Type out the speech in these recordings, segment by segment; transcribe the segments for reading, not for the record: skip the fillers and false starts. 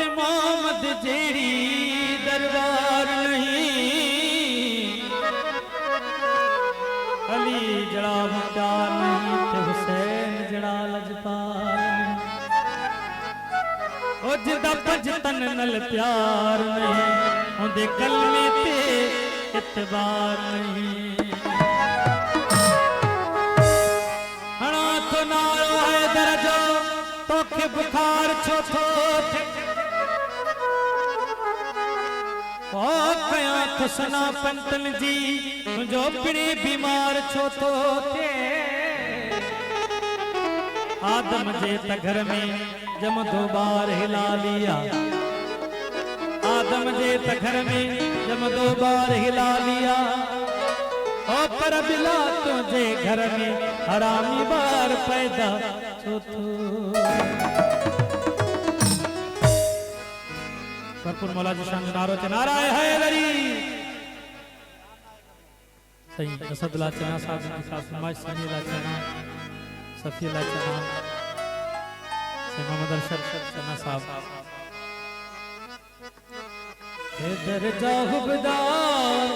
ते मोहम्मद जेरी दरबार नहीं, अली जड़ा प्यार नहीं ते हुसैन जड़ा लजपाल नहीं। ओ जिदा भजतन नल प्यार नहीं, उनदे कलमे ते इतबार नहीं। हना तो नारो है दरजो तोखे बुखार छोथो ओ कया तो सना पंतन जी जो पिणे बीमार छोथो थे। आदम जे त घर में जम 2 बार हिला लिया, आदम जे त घर में जम 2 बार हिला लिया। ओ पर बिला तुझे घर में हरामी बार पैदा छोथो। भरपूर मौला जी शान नारो च नाराय है लरी सही असदुल्ला चना साहब की सास नमाज समीला चना सफीला चना से मोहम्मद अरशद चना साहब हे दरजा हुबदार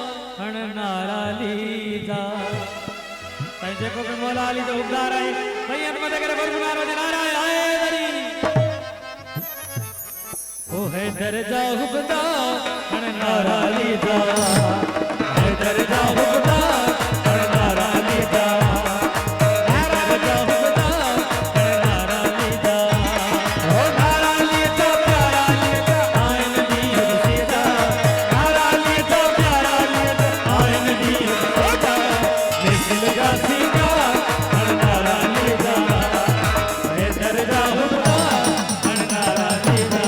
हण नारा लीदा सही जेको भी मौला अली जो हुबदार है भई अनमत करे भरपूर नारो च नाराय है लरी। ओ है दरजा हुबदा हण नारा लीदा, है दरजा हुबदा हण नारा लीदा, है दरजा हुबदा हण नारा लीदा। ओ नारा लीदा प्यारा लीदा आइन दी हुसीदा, नारा लीदा प्यारा लीदा आइन दी हुसीदा। मिसल गा सीगा हण नारा लीदा, है दरजा हुबदा हण नारा लीदा।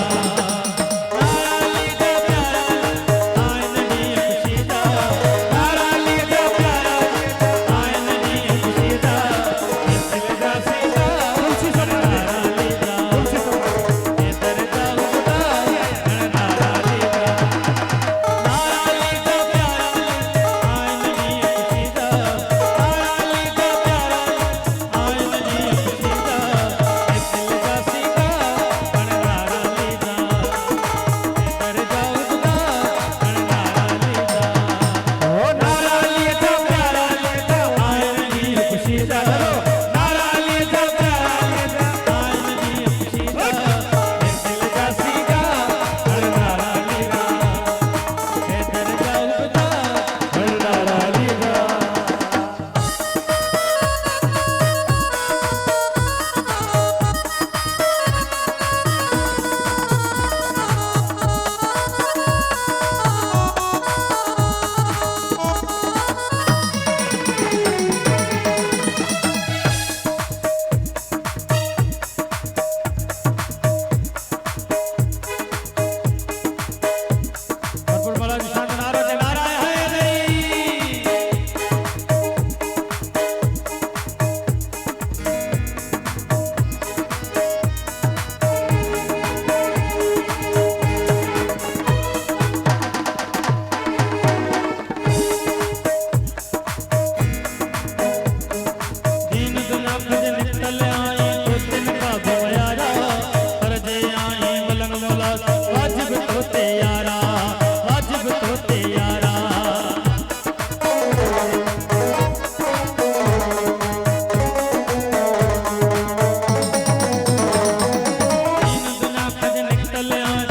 कल्याण